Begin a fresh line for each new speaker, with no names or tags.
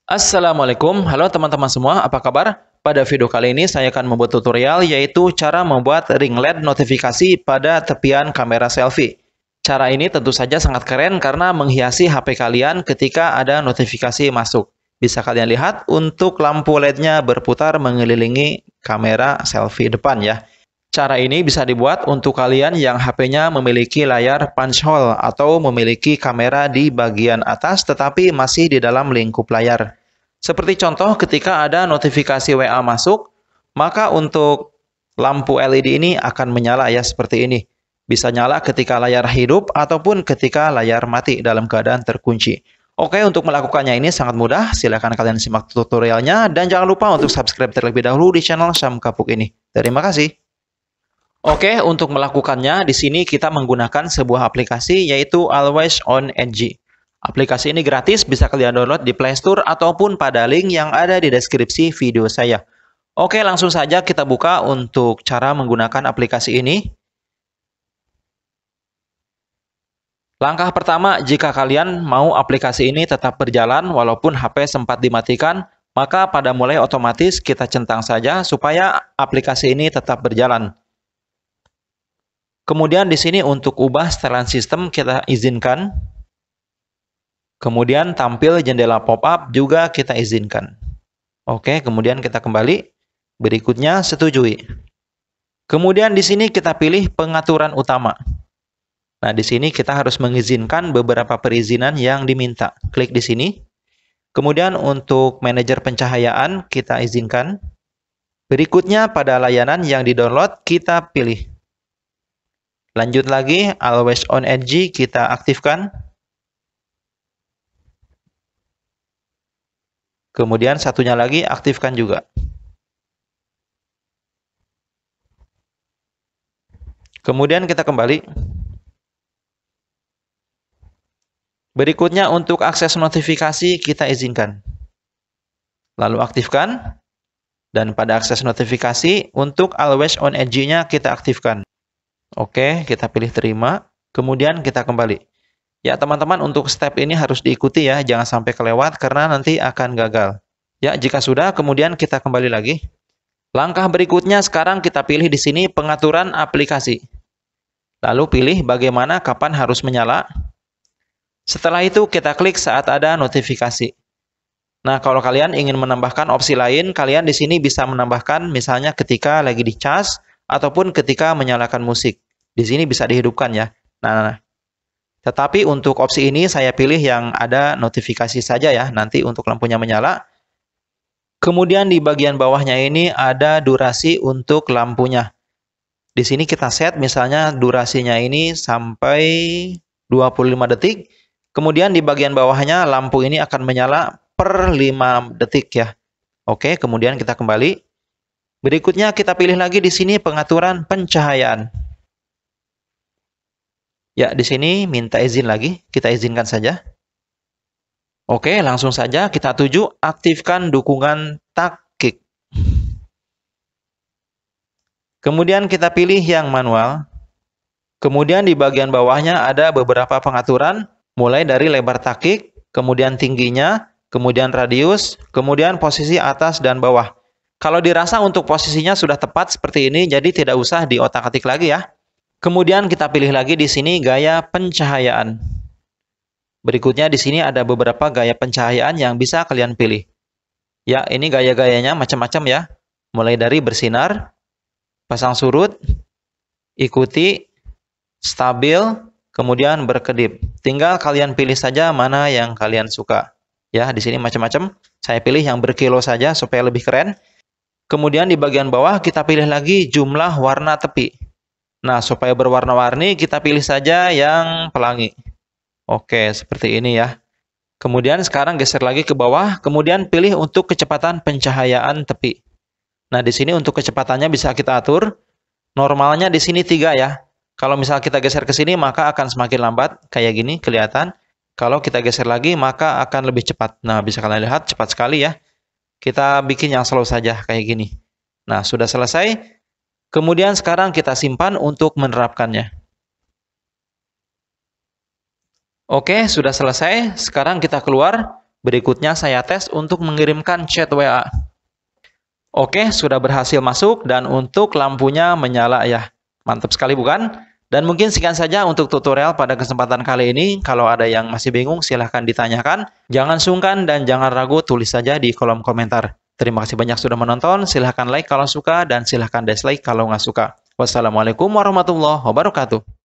Assalamualaikum, halo teman-teman semua, apa kabar? Pada video kali ini saya akan membuat tutorial yaitu cara membuat ring LED notifikasi pada tepian kamera selfie. Cara ini tentu saja sangat keren karena menghiasi HP kalian ketika ada notifikasi masuk. Bisa kalian lihat untuk lampu LED-nya berputar mengelilingi kamera selfie depan ya. Cara ini bisa dibuat untuk kalian yang HP-nya memiliki layar punch hole atau memiliki kamera di bagian atas tetapi masih di dalam lingkup layar. Seperti contoh ketika ada notifikasi WA masuk, maka untuk lampu LED ini akan menyala ya seperti ini. Bisa nyala ketika layar hidup ataupun ketika layar mati dalam keadaan terkunci. Oke, untuk melakukannya ini sangat mudah. Silahkan kalian simak tutorialnya dan jangan lupa untuk subscribe terlebih dahulu di channel Syam Kapuk ini. Terima kasih. Oke, untuk melakukannya di sini kita menggunakan sebuah aplikasi yaitu Always On Edge. Aplikasi ini gratis, bisa kalian download di Play Store ataupun pada link yang ada di deskripsi video saya. Oke, langsung saja kita buka untuk cara menggunakan aplikasi ini. Langkah pertama, jika kalian mau aplikasi ini tetap berjalan walaupun HP sempat dimatikan, maka pada mulai otomatis kita centang saja supaya aplikasi ini tetap berjalan. Kemudian di sini untuk ubah setelan sistem kita izinkan. Kemudian tampil jendela pop-up juga kita izinkan. Oke, kemudian kita kembali. Berikutnya setujui. Kemudian di sini kita pilih pengaturan utama. Nah, di sini kita harus mengizinkan beberapa perizinan yang diminta. Klik di sini. Kemudian untuk manajer pencahayaan kita izinkan. Berikutnya pada layanan yang di-download kita pilih. Lanjut lagi, Always On Edge kita aktifkan. Kemudian satunya lagi aktifkan juga. Kemudian kita kembali. Berikutnya untuk akses notifikasi kita izinkan. Lalu aktifkan. Dan pada akses notifikasi untuk Always On Edge-nya kita aktifkan. Oke, kita pilih terima. Kemudian kita kembali. Ya teman-teman, untuk step ini harus diikuti ya, jangan sampai kelewat karena nanti akan gagal. Ya, jika sudah, kemudian kita kembali lagi. Langkah berikutnya sekarang kita pilih di sini pengaturan aplikasi. Lalu pilih bagaimana kapan harus menyala. Setelah itu kita klik saat ada notifikasi. Nah, kalau kalian ingin menambahkan opsi lain, kalian di sini bisa menambahkan misalnya ketika lagi dicas ataupun ketika menyalakan musik. Di sini bisa dihidupkan ya. Nah, tetapi untuk opsi ini saya pilih yang ada notifikasi saja ya, nanti untuk lampunya menyala. Kemudian di bagian bawahnya ini ada durasi untuk lampunya. Di sini kita set misalnya durasinya ini sampai 25 detik. Kemudian di bagian bawahnya lampu ini akan menyala per 5 detik ya. Oke, kemudian kita kembali. Berikutnya kita pilih lagi di sini pengaturan pencahayaan. Ya, di sini minta izin lagi, kita izinkan saja. Oke, langsung saja kita tuju aktifkan dukungan takkik. Kemudian kita pilih yang manual. Kemudian di bagian bawahnya ada beberapa pengaturan, mulai dari lebar takkik, kemudian tingginya, kemudian radius, kemudian posisi atas dan bawah. Kalau dirasa untuk posisinya sudah tepat seperti ini, jadi tidak usah diotak-atik lagi ya. Kemudian kita pilih lagi di sini gaya pencahayaan. Berikutnya di sini ada beberapa gaya pencahayaan yang bisa kalian pilih. Ya, ini gaya-gayanya macam-macam ya. Mulai dari bersinar, pasang surut, ikuti, stabil, kemudian berkedip. Tinggal kalian pilih saja mana yang kalian suka. Ya, di sini macam-macam. Saya pilih yang berkilo saja supaya lebih keren. Kemudian di bagian bawah kita pilih lagi jumlah warna tepi. Nah, supaya berwarna-warni kita pilih saja yang pelangi. Oke, seperti ini ya. Kemudian sekarang geser lagi ke bawah, kemudian pilih untuk kecepatan pencahayaan tepi. Nah, di sini untuk kecepatannya bisa kita atur. Normalnya di sini 3 ya. Kalau misal kita geser ke sini maka akan semakin lambat, kayak gini kelihatan. Kalau kita geser lagi maka akan lebih cepat. Nah, bisa kalian lihat cepat sekali ya. Kita bikin yang slow saja kayak gini. Nah, sudah selesai. Kemudian sekarang kita simpan untuk menerapkannya. Oke, sudah selesai. Sekarang kita keluar. Berikutnya saya tes untuk mengirimkan chat WA. Oke, sudah berhasil masuk dan untuk lampunya menyala ya. Mantap sekali bukan? Dan mungkin sekian saja untuk tutorial pada kesempatan kali ini. Kalau ada yang masih bingung silahkan ditanyakan. Jangan sungkan dan jangan ragu, tulis saja di kolom komentar. Terima kasih banyak sudah menonton. Silahkan like kalau suka dan silahkan dislike kalau nggak suka. Wassalamualaikum warahmatullahi wabarakatuh.